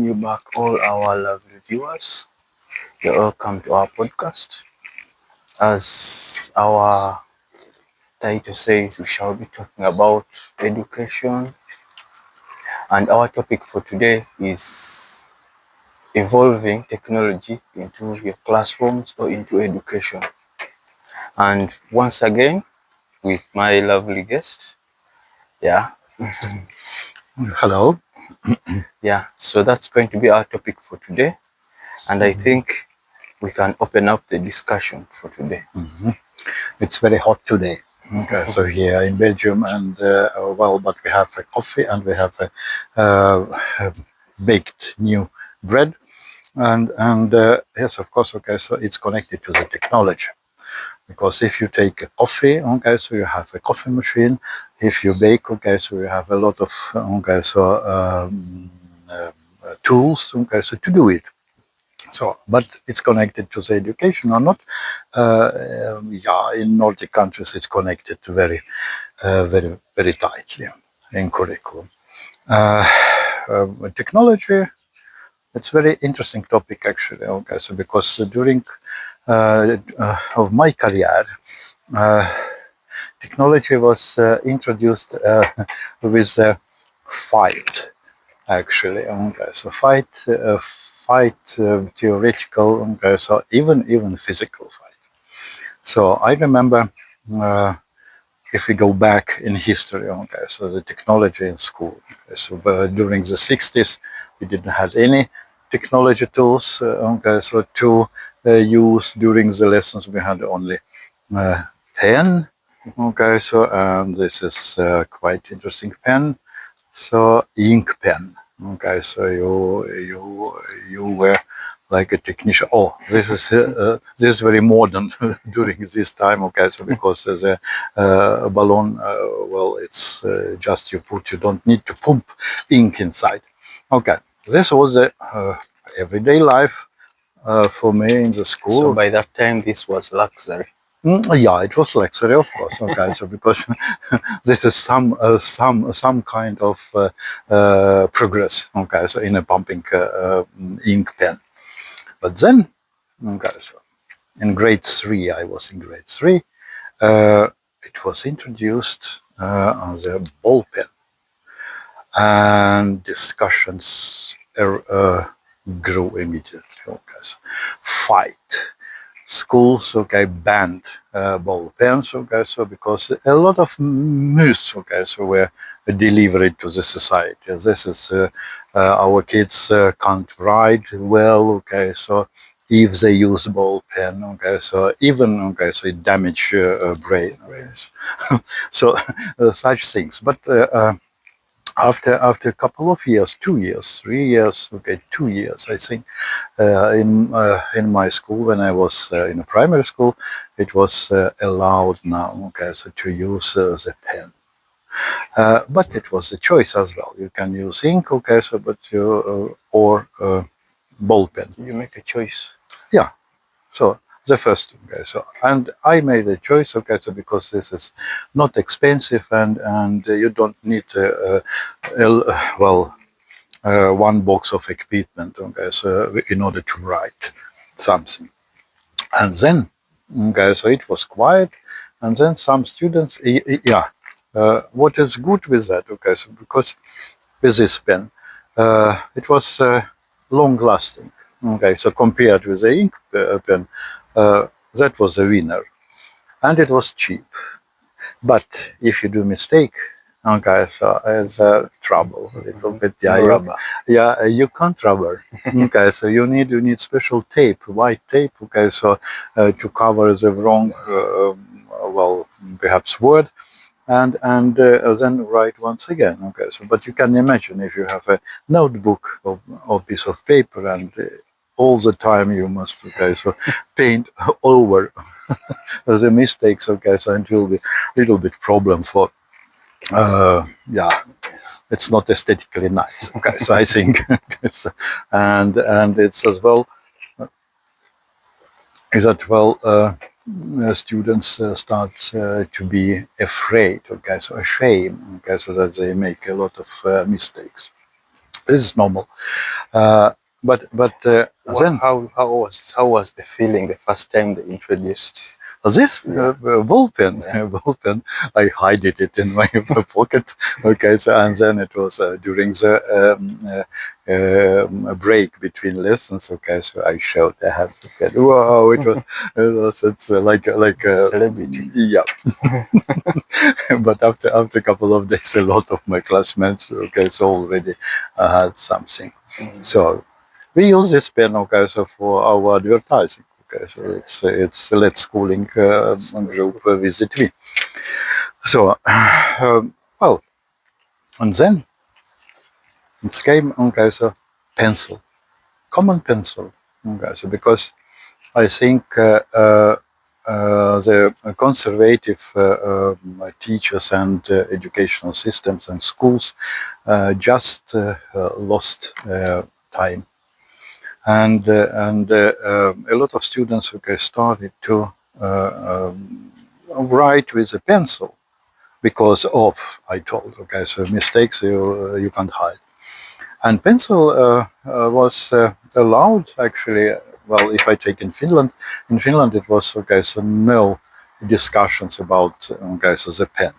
You back all our lovely viewers. You're welcome to our podcast. As our title says, we shall be talking about education, and our topic for today is evolving technology into your classrooms or into education. And once again, with my lovely guest. Yeah, Hello. yeah. So that's going to be our topic for today. And I think we can open up the discussion for today. It's very hot today. Okay, so here in Belgium, and but we have a coffee and we have a baked new bread, and yes, of course. Okay, so it's connected to the technology, because if you take a coffee, okay, so you have a coffee machine. If you bake, okay, so you have a lot of tools, okay, so to do it. So, but it's connected to the education or not? In Nordic countries, it's connected very tightly in curriculum. Technology, it's very interesting topic actually. Okay, so because during of my career, uh, technology was introduced with fight actually. Okay, so fight theoretical, okay, so even physical fight. So I remember, if we go back in history, okay, so the technology in school. Okay, so during the 60s, we didn't have any technology tools, okay, so to use during the lessons. We had only pen, okay, so this is quite interesting pen. So ink pen. Okay, so you were like a technician. Oh, this is very modern during this time. Okay, so because there's a balloon, well, it's just you don't need to pump ink inside. Okay, this was a everyday life for me in the school. So by that time, this was luxury. Yeah, it was luxury, of course. Okay, so because this is some kind of progress. Okay, so in a pumping ink pen. But then, okay, so in grade three, I was in grade three. It was introduced on the ball pen, and discussions grew immediately. Okay, so fight. Schools, okay, banned ball pens, okay, so because a lot of myths, okay, so were delivered to the society. This is our kids can't write well, okay, so if they use ball pen, okay, so even, okay, so it damage brain, okay, so such things. But after a couple of years, 2 years, 3 years, okay, 2 years, I think, in my school when I was in a primary school, it was allowed now, okay, so to use the pen. But it was a choice as well. You can use ink, okay, so but you or ball pen. You make a choice. Yeah. So the first, okay, so and I made a choice, okay, so because this is not expensive and you don't need one box of equipment, okay, so in order to write something. And then, okay, so it was quiet, and then some students, what is good with that, okay, so because with this pen, it was long lasting, okay, so compared with the ink pen, that was a winner, and it was cheap. But if you do mistake, okay, so it's trouble a little bit. You can't rubber. Okay, so you need special tape, white tape. Okay, so to cover the wrong, perhaps word, and then write once again. Okay, so but you can imagine if you have a notebook or piece of paper and all the time you must, okay, so paint over the mistakes, okay, so it will be a little bit problem for it's not aesthetically nice, okay, so I think and it's as well is that students start to be afraid, okay, so ashamed, okay, so that they make a lot of mistakes. This is normal. But then How was the feeling the first time they introduced? this ball pen, Yeah. ball pen, I hid it in my pocket. Okay, so and then it was during the break between lessons. Okay, so I showed I have the pen. Wow, it's like Celebrity. yeah. But after a couple of days, a lot of my classmates, okay, so already had something. So we use this pen, okay, so for our advertising. Okay, so it's Let's Schooling group visit me. So well, and then it came, okay, so pencil, common pencil, okay, so because I think the conservative teachers and educational systems and schools just lost time, and a lot of students, okay, started to write with a pencil because of, I told, okay, so mistakes you can't hide. And pencil was allowed actually. Well, if I take in Finland it was, okay, so no discussions about, okay, so the pen.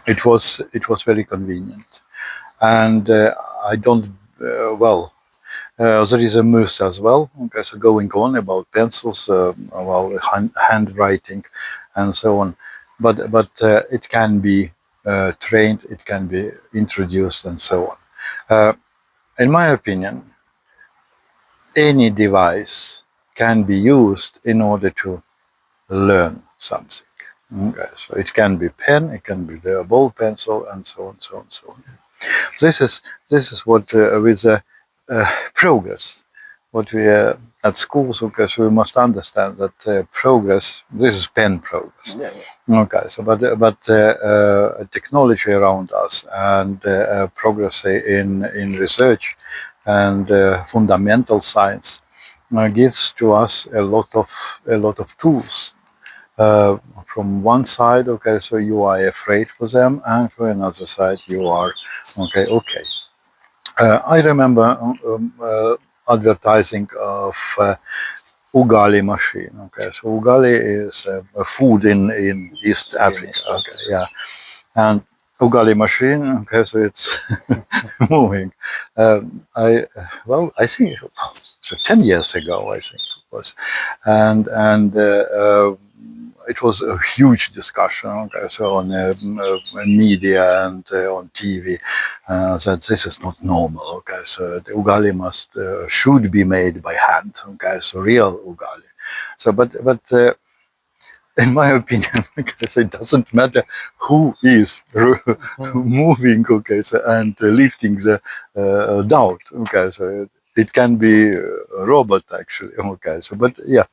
It was very convenient, and I don't well. There is a myth as well, okay, so going on about pencils, well, handwriting, and so on. But it can be trained, it can be introduced, and so on. In my opinion, any device can be used in order to learn something. Okay, so it can be pen, it can be the ball pencil, and so on, so on, so on. This is what with progress. What we at schools, okay, so we must understand that progress. This is pen progress. Yeah. Okay, so but technology around us and progress in research and fundamental science gives to us a lot of tools. From one side, okay, so you are afraid for them, and for another side, you are okay. I remember advertising of ugali machine. Okay, so ugali is a food in East Africa. Okay, yeah, and ugali machine. Okay, so it's moving. I think so 10 years ago, I think it was, and it was a huge discussion, okay, so on media and on TV, that this is not normal. Okay, so the ugali should be made by hand. Okay, so real ugali. So, but in my opinion, because it doesn't matter who is moving, okay, so, and lifting the doubt, okay, so it can be a robot actually, okay, so but yeah,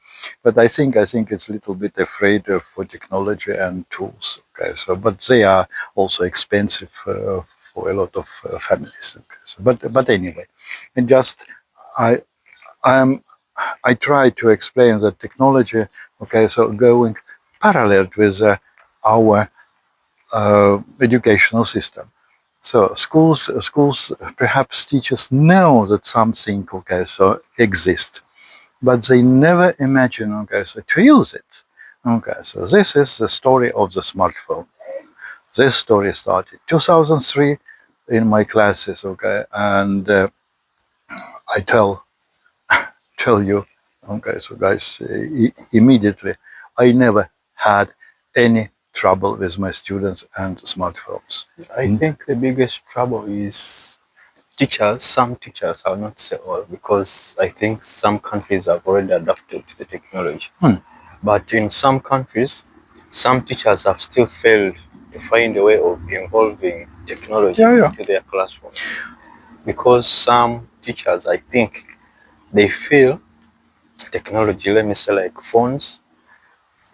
but I think it's a little bit afraid for technology and tools, okay, so but they are also expensive for a lot of families, okay, so but anyway, and just I I'm I try to explain that technology, okay, so going parallel with our educational system. So schools, perhaps teachers know that something, okay, so exists, but they never imagine, okay, so to use it. Okay, so this is the story of the smartphone. This story started 2003 in my classes, okay, and I tell you, okay, so guys, immediately, I never had any trouble with my students and smartphones. I think the biggest trouble is teachers. Some teachers, I'll not say all, because I think some countries have already adapted to the technology. But in some countries, some teachers have still failed to find a way of involving technology into their classroom. Because some teachers, I think, they feel technology, let me say like phones,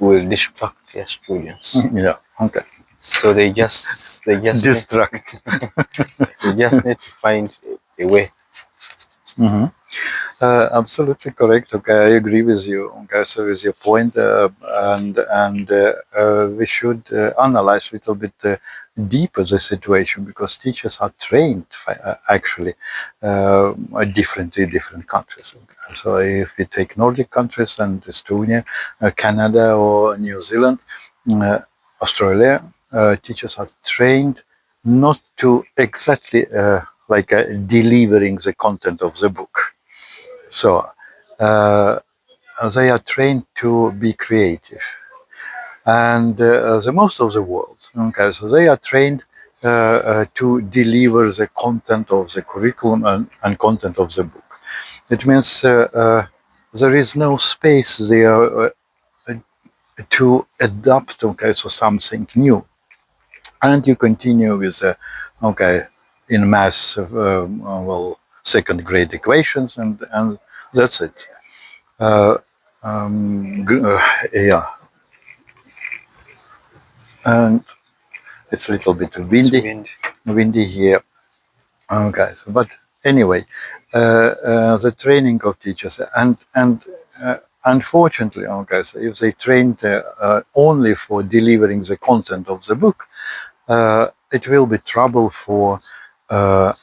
will distract their students. Yeah, okay. So they just Distract. they just need to find a way. Absolutely correct. Okay, I agree with you. Okay, so with your point, and we should analyze a little bit deeper the situation because teachers are trained actually differently in different countries. Okay. So if we take Nordic countries and Estonia, Canada, or New Zealand, uh, Australia, teachers are trained not to exactly like delivering the content of the book. So uh, they are trained to be creative, and the most of the world. Okay, so they are trained to deliver the content of the curriculum and content of the book. It means there is no space there to adapt. Okay, so something new, and you continue with okay in math. Well, second grade equations, and that's it. Uh, yeah, and it's a little bit It's windy, wind. windy here. Okay, so, but anyway, the training of teachers and unfortunately, okay, so if they trained only for delivering the content of the book, it will be trouble for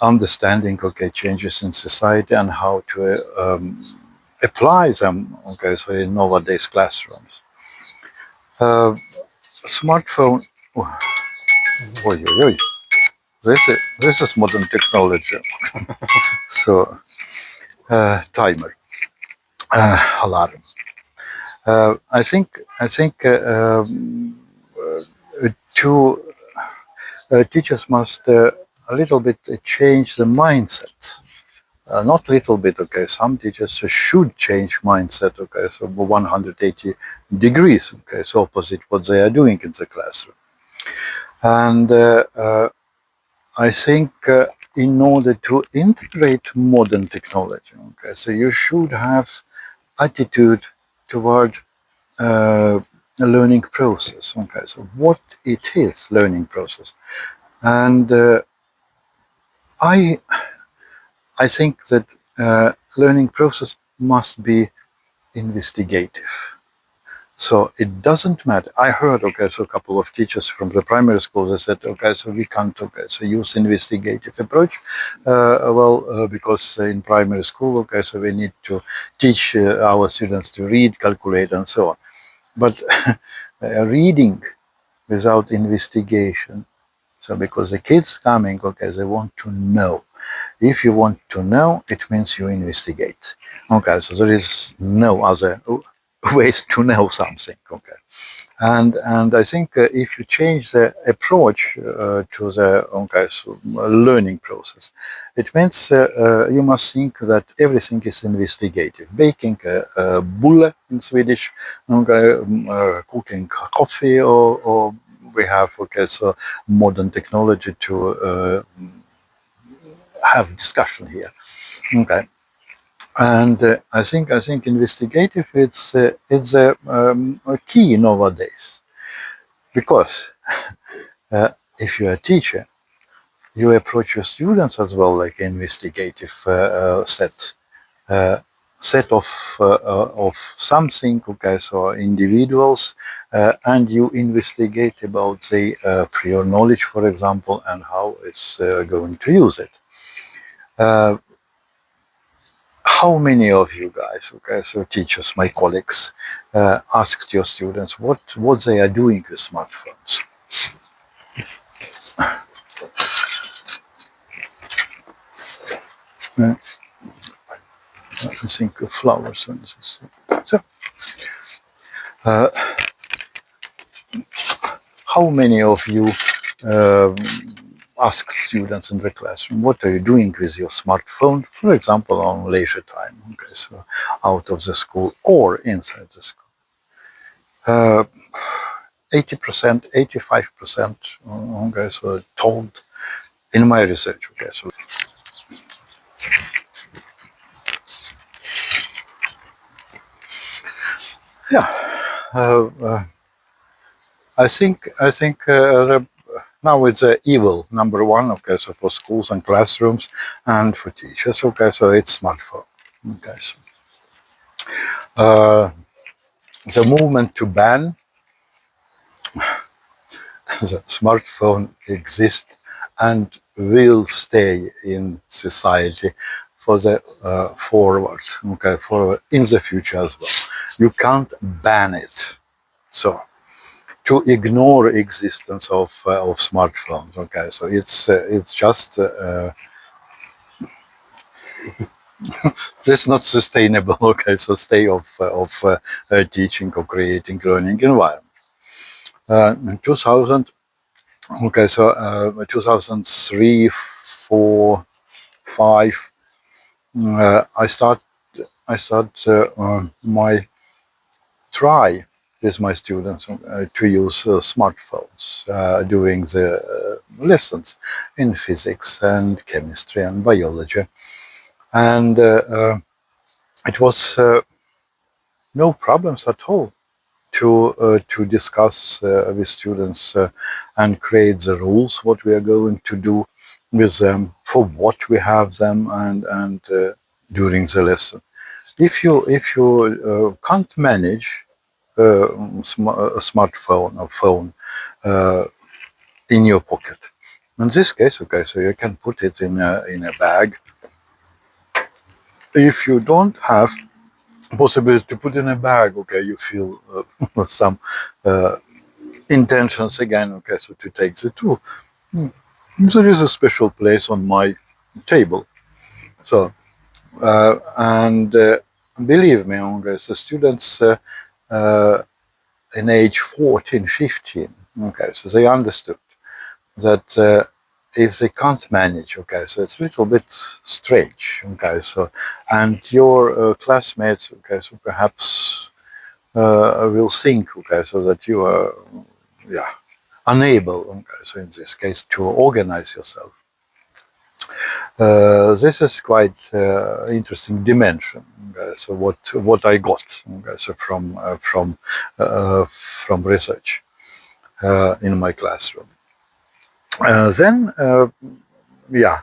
understanding okay changes in society and how to apply them. Okay, so in nowadays classrooms. Smartphone. Oh, oi, oi, oi. This is modern technology. So timer, alarm. I think two teachers must a little bit change the mindset. Not little bit, okay. Some teachers should change mindset, okay. So 180 degrees, okay. So opposite what they are doing in the classroom. And I think in order to integrate modern technology, okay, so you should have attitude toward a learning process. Okay, so what it is, learning process, and I I think that learning process must be investigative. So it doesn't matter. I heard, okay, so a couple of teachers from the primary school, they said, okay, so we can't, okay, so use investigative approach. Because in primary school, okay, so we need to teach our students to read, calculate, and so on. But reading without investigation, so because the kids coming, okay, they want to know. If you want to know, it means you investigate. Okay, so there is no other ways to know something. Okay, and I think if you change the approach to the okay, so, learning process, it means you must think that everything is investigative. Baking a bulle in Swedish, okay, cooking coffee, or we have okay, so modern technology to have discussion here. Okay. And I think investigative it's a key nowadays because if you're a teacher, you approach your students as well like investigative uh, set of something. Okay, so individuals, and you investigate about the prior knowledge, for example, and how it's going to use it. Uh, how many of you guys, okay, so teachers, my colleagues, asked your students what they are doing with smartphones? Uh, I think flowers and this. So, uh, how many of you ask students in the classroom, what are you doing with your smartphone, for example, on leisure time, okay, so out of the school or inside the school? 80%, 85%, okay, so told in my research, okay, so yeah, I think now it's evil number one, okay, so for schools and classrooms and for teachers, okay, so it's smartphone. Okay, so, uh, the movement to ban the smartphone exists and will stay in society for the forward, okay, for in the future as well. You can't ban it. So to ignore existence of smartphones, okay, so it's just it's not sustainable, okay, so stay of teaching or creating learning environment. In 2000, okay, so 2003, 4, 5, I start my try with my students to use smartphones during the lessons in physics and chemistry and biology, and it was no problems at all to discuss with students and create the rules what we are going to do with them, for what we have them, and during the lesson. If you can't manage a smartphone or phone uh, in your pocket, in this case, okay, so you can put it in a bag. If you don't have possibility to put in a bag, okay, you feel some intentions again, okay, so to take the tool. There is a special place on my table. So, and believe me, okay, so students in age 14, 15, okay, so they understood that if they can't manage, okay, so it's a little bit strange, okay, so, and your classmates, okay, so perhaps will think, okay, so that you are, yeah, unable, okay, so in this case, to organize yourself. This is quite interesting dimension. So what I got, so from research in my classroom. Then, yeah,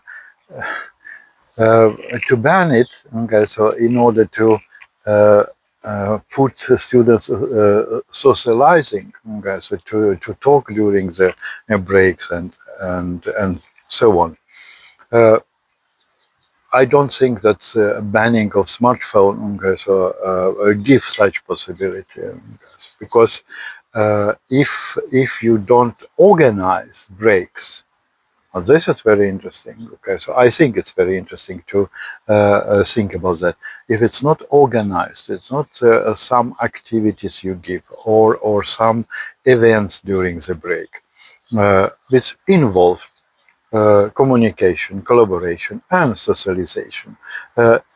to ban it. Okay, so in order to put students socializing, okay, so to talk during the breaks and so on. I don't think that banning of smartphone, okay, so gives such possibility, because if you don't organize breaks, well, this is very interesting. Okay, so I think it's very interesting to think about that. If it's not organized, it's not some activities you give or some events during the break, which involve communication, collaboration, and socialization.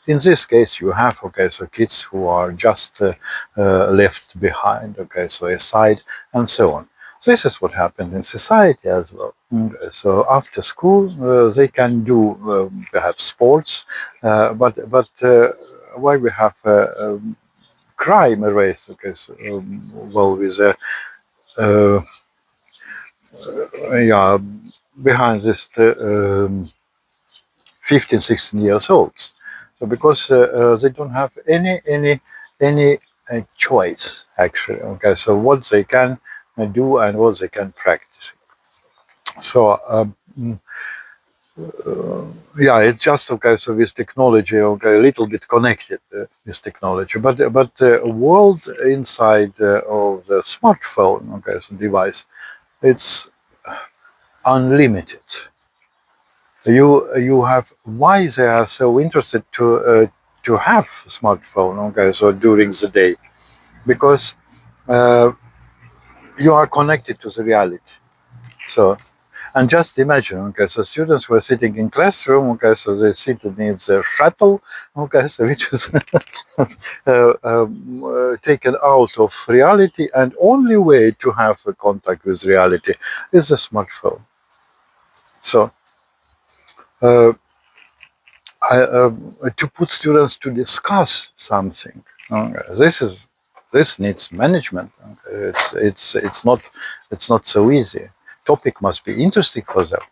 In this case, you have, okay, so kids who are just left behind, okay, so aside, and so on. This is what happened in society as well. So after school, they can do perhaps sports, but why we have crime rates, okay, so, well, with yeah, behind this 15, 16 years olds. So because they don't have any choice actually. Okay, so what they can do and what they can practice. So yeah, it's just okay. So with technology, okay, a little bit connected with technology, but a world inside of the smartphone, okay, so device, it's unlimited. You have why they are so interested to have smartphone, okay, so during the day, because you are connected to the reality. So, and just imagine, okay, so students were sitting in classroom, okay, so they sit needs a shuttle, okay, so which is taken out of reality, and only way to have a contact with reality is a smartphone. So to put students to discuss something, this needs management. It's not so easy. Topic must be interesting for them.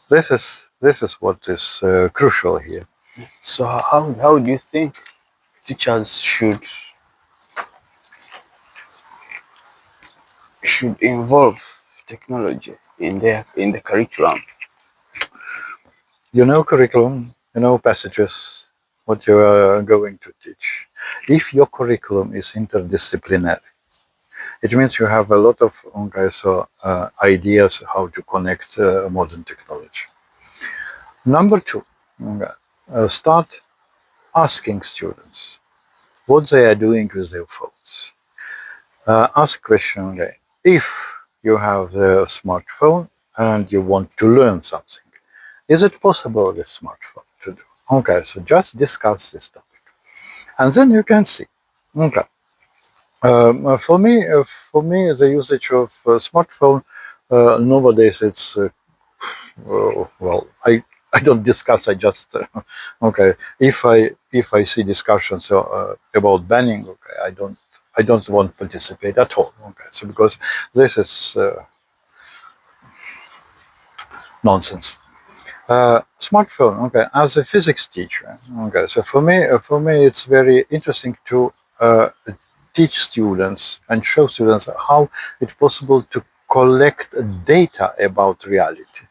This is what is crucial here. So how do you think teachers should involve technology in the curriculum? You know curriculum, you know passages, what you are going to teach. If your curriculum is interdisciplinary, it means you have a lot of ideas how to connect modern technology. Number two, start asking students what they are doing with their phones. Ask question, if you have the smartphone and you want to learn something, is it possible with smartphone to do? Okay, so just discuss this topic, and then you can see. Okay, for me, the usage of smartphone nowadays it's well, I don't discuss. I just okay. If I see discussions about banning, okay, I don't want to participate at all. Okay, so because this is nonsense. Smartphone. Okay, as a physics teacher. Okay, so for me, it's very interesting to teach students and show students how it's possible to collect data about reality.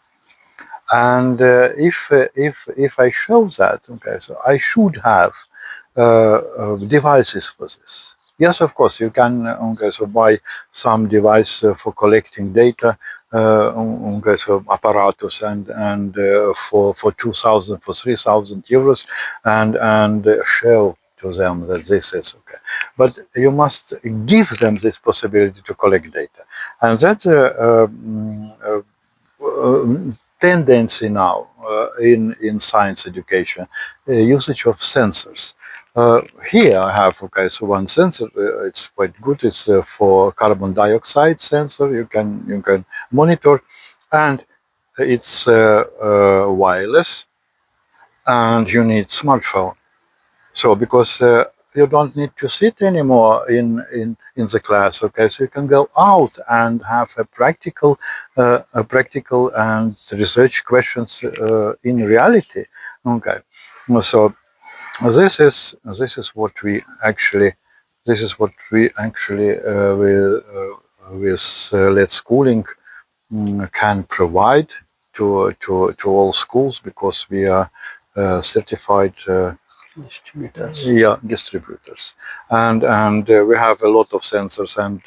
And if I show that, okay, so I should have devices for this. Yes, of course, you can okay, so buy some device for collecting data, okay, so apparatus, and for 2,000, for 3,000 euros, and show to them that this is okay. But you must give them this possibility to collect data, and that's tendency now in science education, usage of sensors. Here I have okay, so one sensor. It's quite good. It's for carbon dioxide sensor. You can monitor, and it's wireless, and you need smartphone. So because you don't need to sit anymore in the class, okay? So you can go out and have a practical and research questions in reality, okay? So this is what we actually with Let's Schooling can provide to all schools, because we are certified Distributors. yeah, distributors, and we have a lot of sensors, and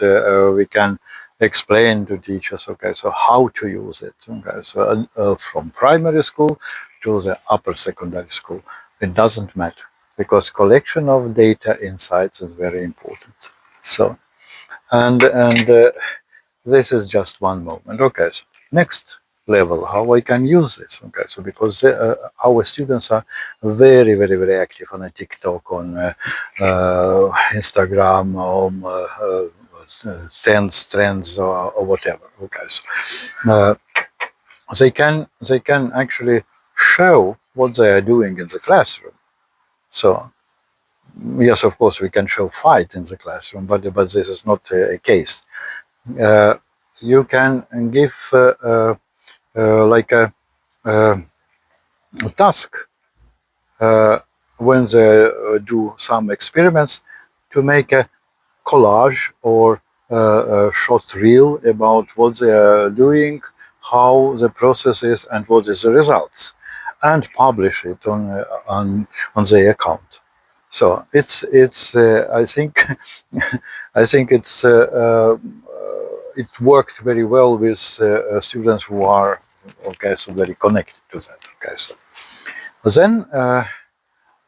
we can explain to teachers, okay, so how to use it, okay, so from primary school to the upper secondary school, it doesn't matter, because collection of data insights is very important. So and this is just one moment. Okay, so next level, how I can use this. Okay, so because our students are very, very, very active on TikTok, on Instagram, on trends or whatever. Okay, so they can actually show what they are doing in the classroom. So yes, of course, we can show fight in the classroom, but this is not a case. Uh, you can give like a task when they do some experiments to make a collage or a short reel about what they are doing, how the process is, and what is the results, and publish it on their account. So it's I think I think it worked very well with students who are okay, so very connected to that. Okay, so then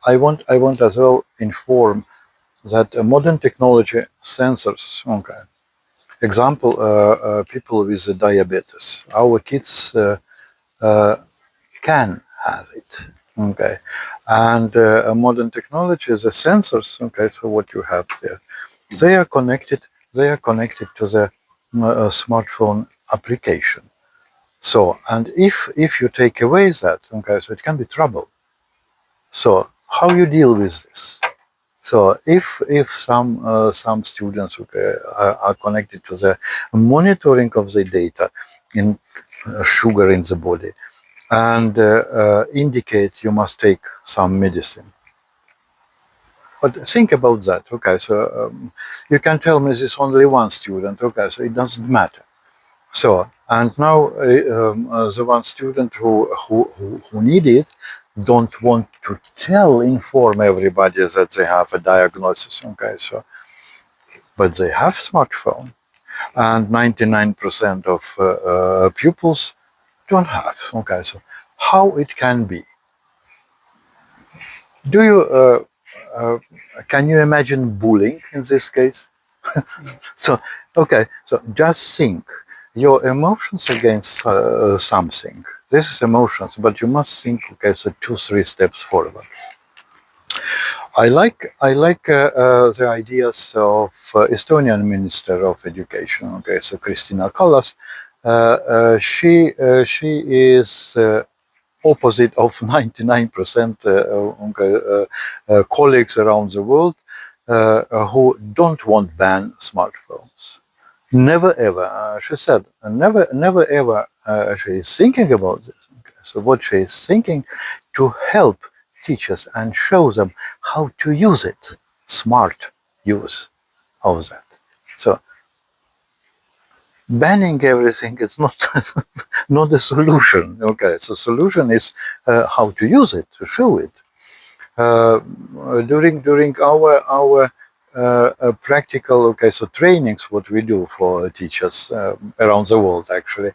I want as well inform that modern technology sensors. Okay, example, people with diabetes. Our kids can have it. Okay, and modern technology, the sensors. Okay, so what you have there, they are connected. They are connected to the smartphone application. So, and if you take away that, okay, so it can be trouble. So, how you deal with this? So, if some students okay, are connected to the monitoring of the data in sugar in the body, and indicate you must take some medicine. But think about that. Okay, so you can tell me there's only one student. Okay, so it doesn't matter. So, and now the one student who need it don't want to inform everybody that they have a diagnosis. Okay, so, but they have smartphone, and 99% of pupils don't have. Okay, so how it can be? Do you can you imagine bullying in this case? So, okay, so just think your emotions against something. This is emotions, but you must think, okay, so 2-3 steps forward. I like the ideas of Estonian Minister of Education. Okay, so Kristina Kallas. She is opposite of 99% colleagues around the world who don't want ban smartphones. Never ever, she said, never ever she is thinking about this. Okay. So what she is thinking, to help teachers and show them how to use it, smart use of that. So banning everything is not not a solution. Okay, so solution is how to use it, to show it. During our practical, okay, so trainings, what we do for teachers around the world, actually,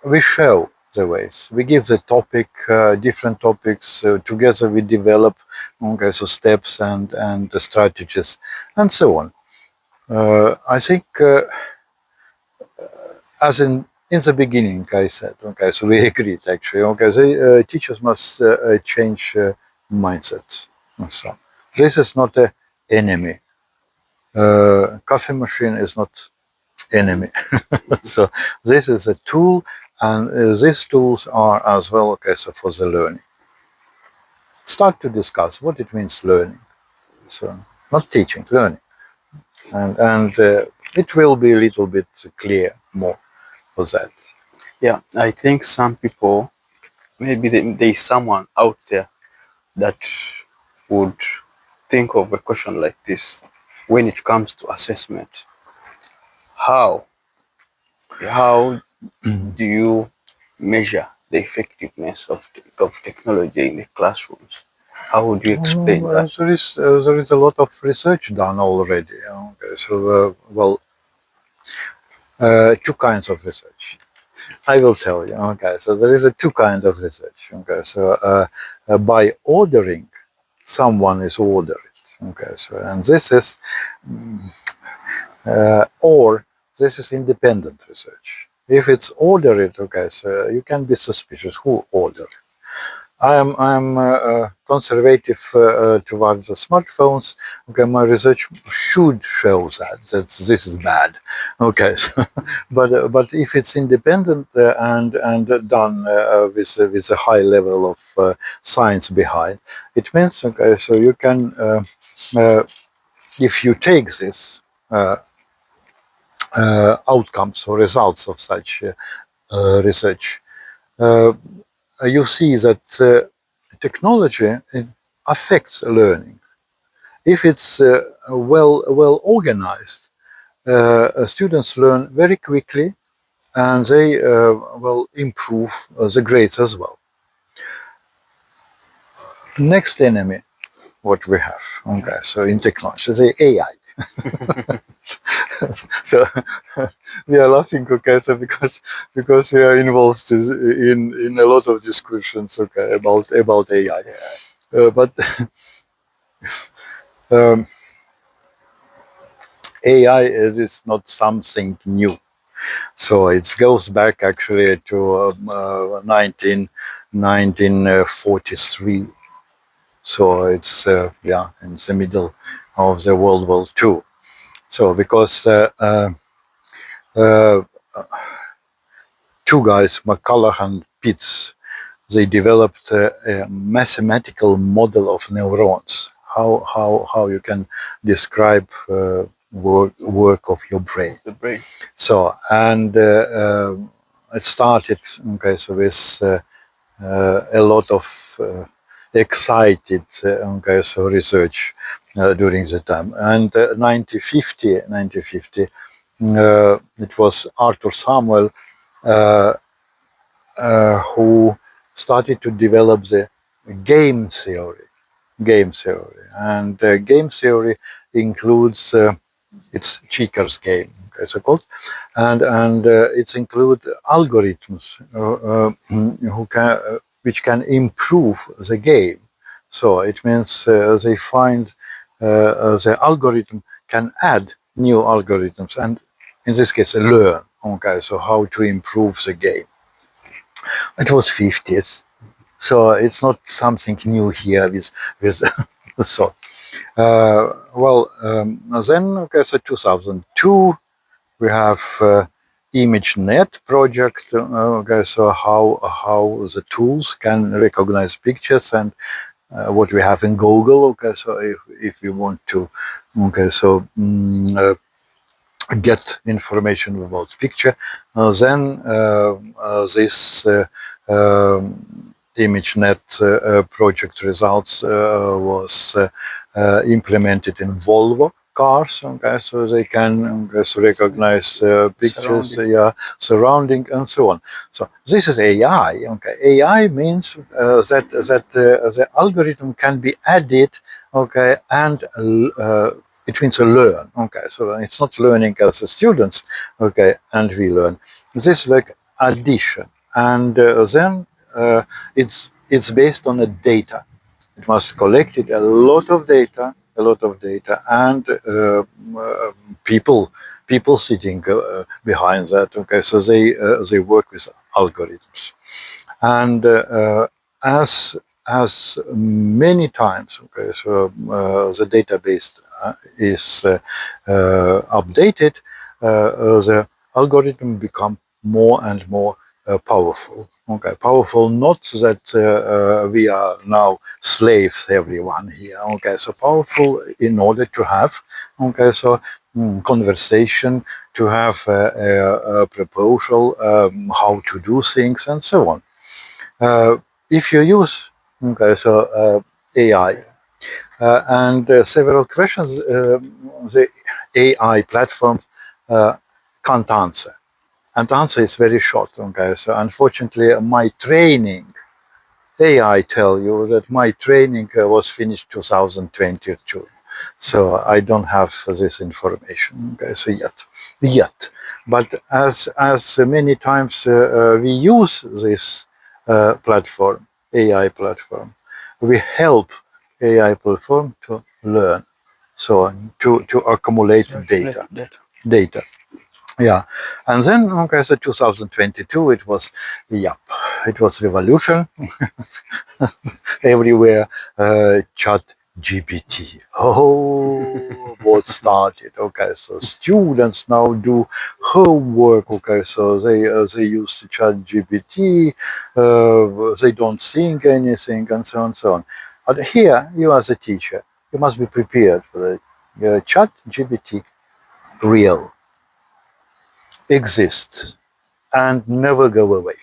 we show the ways. We give the topic, different topics. Together we develop, okay, so steps and the strategies and so on. I think, as in the beginning, I said, okay, so we agreed actually. Okay, the teachers must change mindsets. So this is not an enemy. Coffee machine is not enemy. So this is a tool, and these tools are as well, okay, so for the learning. Start to discuss what it means learning. So not teaching, learning, and it will be a little bit clear more for that. Yeah, I think some people, maybe there is someone out there that would think of a question like this when it comes to assessment. How do you measure the effectiveness of technology in the classrooms? How would you explain that? There is a lot of research done already. Okay, so two kinds of research. I will tell you. Okay, so there is a two kind of research. Okay, so by ordering, someone is ordered. Okay, so and this is or this is independent research. If it's ordered, okay, so you can be suspicious who ordered. I am conservative towards the smartphones. Okay, my research should show that this is bad. Okay, so, but if it's independent and done with a high level of science behind, it means, okay, so you can if you take this outcomes or results of such research. You see that technology affects learning. If it's well organized, students learn very quickly, and they will improve the grades as well. Next enemy, what we have, okay, so in technology, the AI. So we are laughing, okay, so because we are involved in a lot of discussions, okay, about AI, but AI is not something new. So it goes back actually to 1943. So it's yeah, in the middle of the World War II. So because two guys, McCulloch and Pitts, they developed a mathematical model of neurons. How you can describe work of your brain. The brain. So and it started, okay, so with a lot of excited, okay, so research during the time. And 1950, it was Arthur Samuel who started to develop the game theory. Game theory, and game theory includes it's Cheeker's game, as it's called, and it includes algorithms who can which can improve the game. So it means they find the algorithm can add new algorithms, and in this case, learn. Okay, so how to improve the game. It was 50s, so it's not something new here with so. Then, okay, so 2002, we have ImageNet project. Okay, so how the tools can recognize pictures and what we have in Google. Okay, so if you want to, okay, so get information about picture, then this ImageNet project results was implemented in Volvo cars, okay, so they can recognize pictures, surrounding and so on. So this is AI. Okay, AI means that the algorithm can be added, okay, and it means learn. Okay, so it's not learning as the students, okay, and we learn. This is like addition, and then it's based on the data. It must collect a lot of data, and people sitting behind that. Okay, so they work with algorithms, and as many times, okay, so the database is updated, the algorithm become more and more powerful. Okay, powerful. Not that we are now slaves, everyone here. Okay, so powerful in order to have, okay, so conversation, to have a proposal, how to do things, and so on. If you use, okay, so AI, and several questions the AI platform can't answer. And the answer is very short, okay? So unfortunately, my training, AI tell you that my training was finished 2022. So I don't have this information, okay? So yet. But as many times we use this platform, AI platform, we help AI platform to learn, so to accumulate data. Yeah, and then okay, so 2022, it was revolution everywhere. Chat GPT. Oh, what started? Okay, so students now do homework. Okay, so they use Chat GPT. They don't think anything, and so on, so on. But here, you as a teacher, you must be prepared for the Chat GPT real exists and never go away.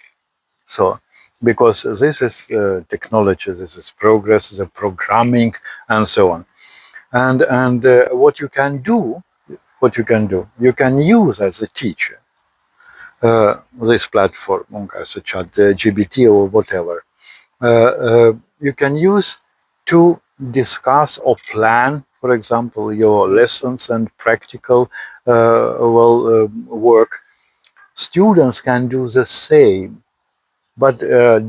So, because this is technology, this is progress, the programming, and so on. And what you can do, you can use as a teacher this platform, okay, so Chat GPT or whatever. You can use to discuss or plan, for example, your lessons and practical work. Students can do the same, but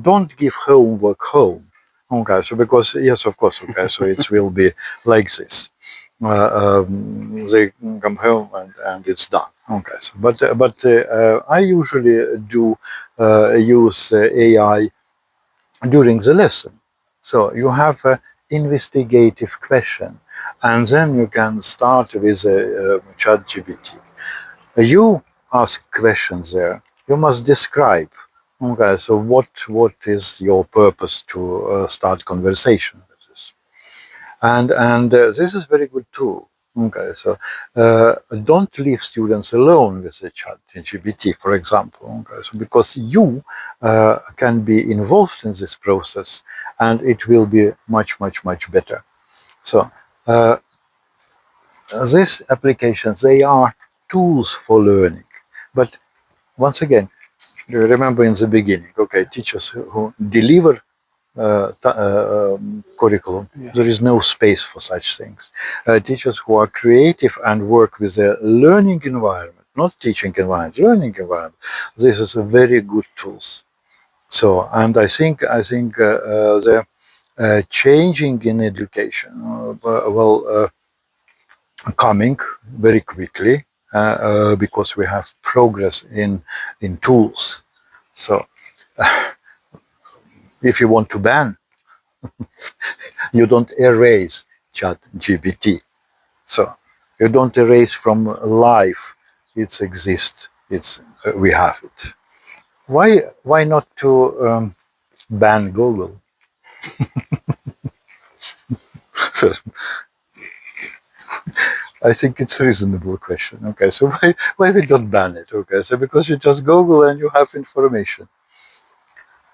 don't give homework home. Okay, so because yes, of course, okay, so it will be like this. They come home and it's done. Okay, so but I usually do use AI during the lesson. So you have an investigative question, and then you can start with a ChatGPT. You ask questions there. You must describe. Okay, so what is your purpose to start conversation with this? And this is very good too. Okay, so don't leave students alone with the chat in GPT, for example. Okay, so because you can be involved in this process, and it will be much, much, much better. So these applications, they are tools for learning. But once again, remember in the beginning, okay, teachers who deliver curriculum, Yeah. there is no space for such things. Teachers who are creative and work with a learning environment, not teaching environment, learning environment, this is a very good tools. So, and I think the changing in education, coming very quickly because we have progress in tools. So, if you want to ban, you don't erase chat GPT. So you don't erase from life. It exists. We have it. Why not to ban Google? So I think it's a reasonable question. Okay, so why we don't ban it? Okay, so because you just Google and you have information.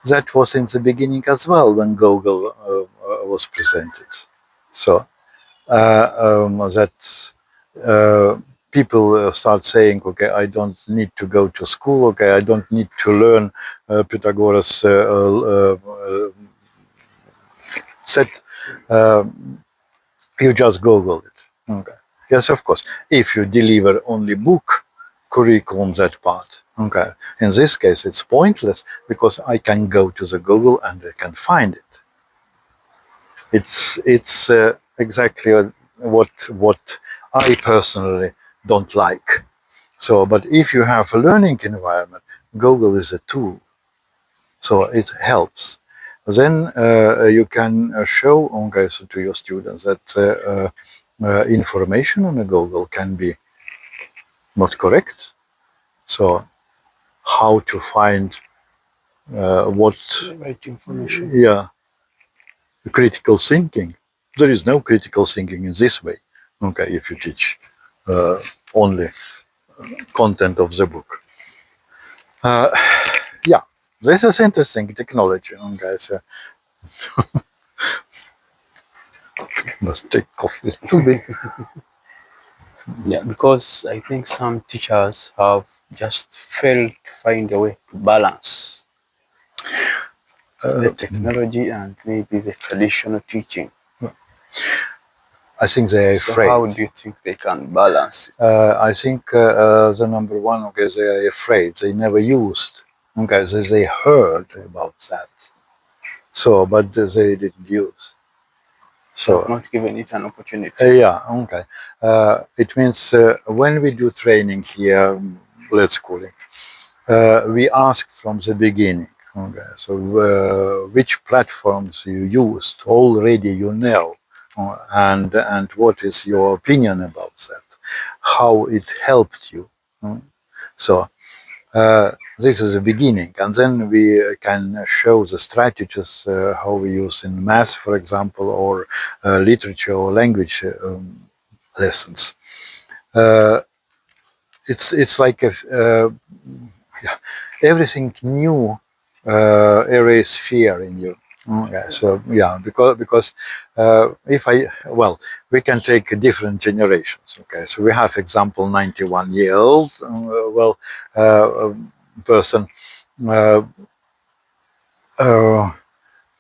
That was in the beginning as well when Google was presented. So that people start saying, okay, I don't need to go to school, okay, I don't need to learn Pythagoras set. You just Google it. Okay. Yes, of course. If you deliver only book curriculum, that part. Okay. In this case, it's pointless because I can go to the Google and I can find it. It's exactly what I personally don't like. So, but if you have a learning environment, Google is a tool, so it helps. Then you can show, okay, so to your students that information on a Google can be not correct. So, how to find what? Right information. Yeah, critical thinking. There is no critical thinking in this way. Okay, if you teach only content of the book. Yeah, this is interesting technology, guys. Must take coffee a little bit. Yeah, because I think some teachers have just failed to find a way to balance the technology and maybe the traditional teaching. I think they are So afraid. how do you think they can balance it? I think the number one, okay, they are afraid. They never used. Okay, they heard about that. So, but they didn't use. So, Not given it an opportunity. yeah, okay. It means when we do training here, let's call it, we ask from the beginning. Okay, so which platforms you used already, you know, and what is your opinion about that? How it helped you? So this is the beginning, and then we can show the strategies how we use in math, for example, or literature or language lessons. It's like yeah, everything new erase fear in you. Okay, so yeah, because if we can take different generations. Okay, so we have example 91-year-old person. Uh,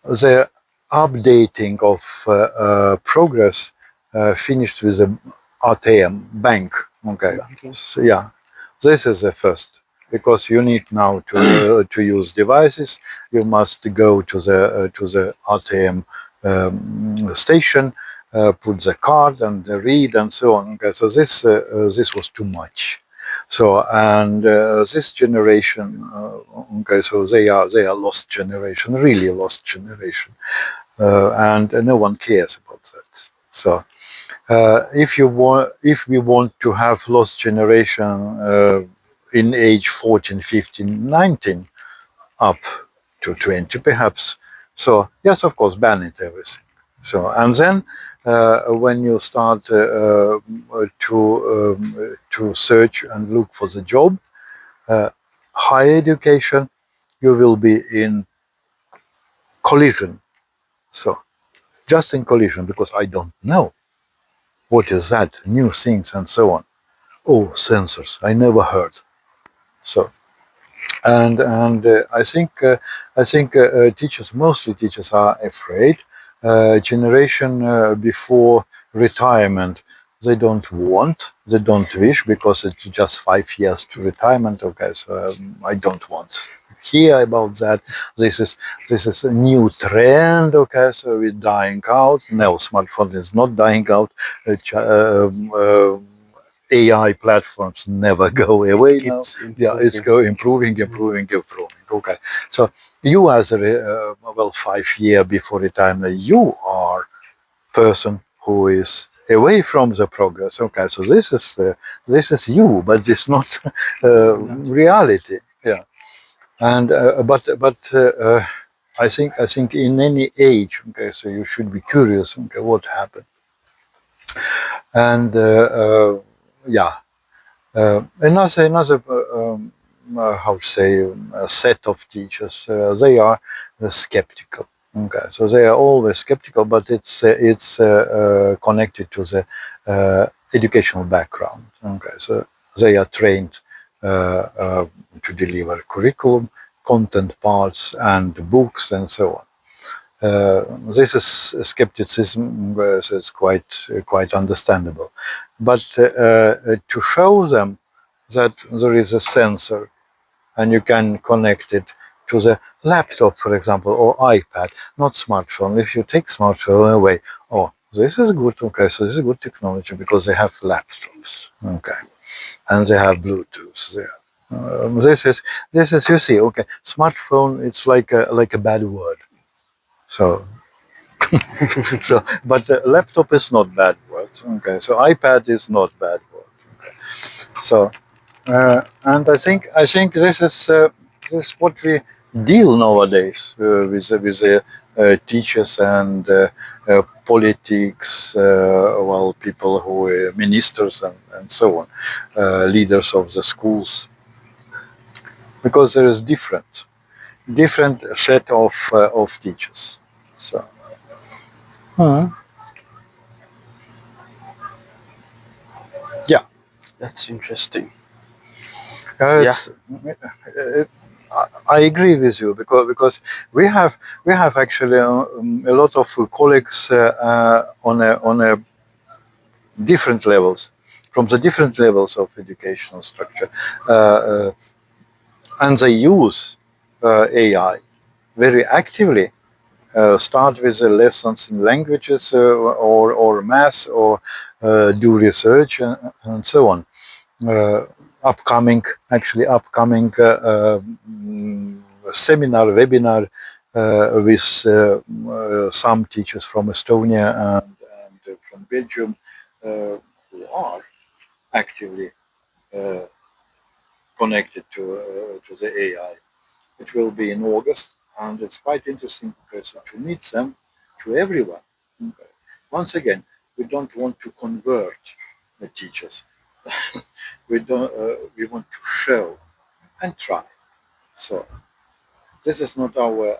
the updating of progress finished with the ATM bank. Okay, so, yeah, this is the first because you need now to use devices. You must go to the ATM station, put the card and read and so on. Okay, so this was too much. So and this generation, okay, so they are lost generation, really lost generation, and no one cares about that. So if we want to have lost generation in age 14, 15, 19, up to 20 perhaps. So yes, of course, ban it everything. So, and then when you start to search and look for the job, higher education, you will be in collision. So, just in collision, because I don't know what is that, new things and so on. Oh, sensors, I never heard. So, and I think teachers, mostly teachers, are afraid. Generation before retirement, they don't want, they don't wish, because it's just 5 years to retirement. Okay, so I don't want hear about that. This is a new trend. Okay, so we're dying out. No, smartphone is not dying out. AI platforms never go away now. Keeps Yeah, it's improving. go improving. Okay, so you as a 5 year before retirement, you are person who is away from the progress. Okay, so this is you, but it's not reality. Yeah, and I think in any age, okay, so you should be curious. Okay, what happened, and yeah. Another how to say a set of teachers, they are skeptical. Okay, so they are always skeptical, but it's connected to the educational background. Okay, so they are trained to deliver curriculum, content parts, and books, and so on. This is skepticism, so it's quite understandable. But to show them that there is a sensor and you can connect it to the laptop, for example, or iPad, not smartphone. If you take smartphone away, oh, this is good. Okay, so this is good technology because they have laptops. Okay, and they have Bluetooth there. This is you see. Okay, smartphone. It's like a bad word. So but laptop is not bad word. Okay, so iPad is not bad word. So, and I think this is what we deal nowadays with teachers and politics, well, people who are ministers and so on, leaders of the schools, because there is different set of teachers. So. Hmm. Yeah. That's interesting. Yeah. It's, I agree with you because we have actually a lot of colleagues on a different levels, from the different levels of educational structure, and they use AI very actively. Start with the lessons in languages or math, or do research and so on. uh, upcoming seminar, webinar with some teachers from Estonia and from Belgium who are actively uh, connected to the AI. It will be in August, and it's quite interesting to meet them, to everyone. Okay. Once again, we don't want to convert the teachers. we don't. We want to show and try. So this is not our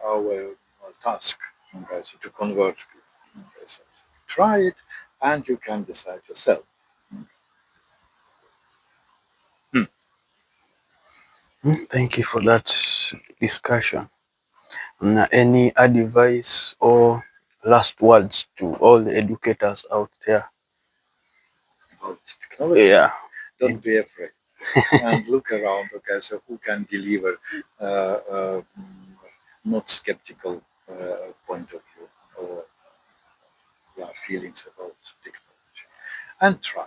task, okay, so to convert people. Okay, so try it, and you can decide yourself. Hmm. Thank you for that discussion. Any advice or last words to all the educators out there? About technology, Yeah. don't be afraid and look around. Okay, so who can deliver not skeptical point of view or feelings about technology, and try.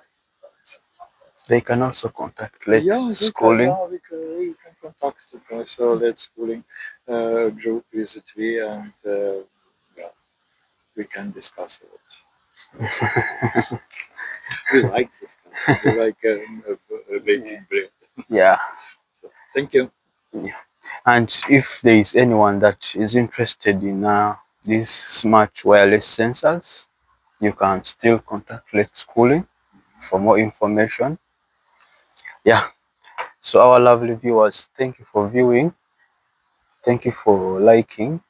They can also contact Let's Yeah, Schooling. we can contact the guys. So Let's Schooling group visit we, and yeah, we can discuss it. We like discussing. We like baking bread. Yeah. So thank you. Yeah. And if there is anyone that is interested in these smart wireless sensors. You can still contact Let's Schooling for more information. Yeah, so our lovely viewers, thank you for viewing. Thank you for liking.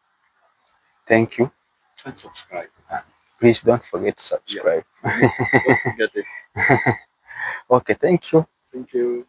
Thank you. And subscribe. Please don't forget to subscribe. Don't forget it. Okay, thank you. Thank you.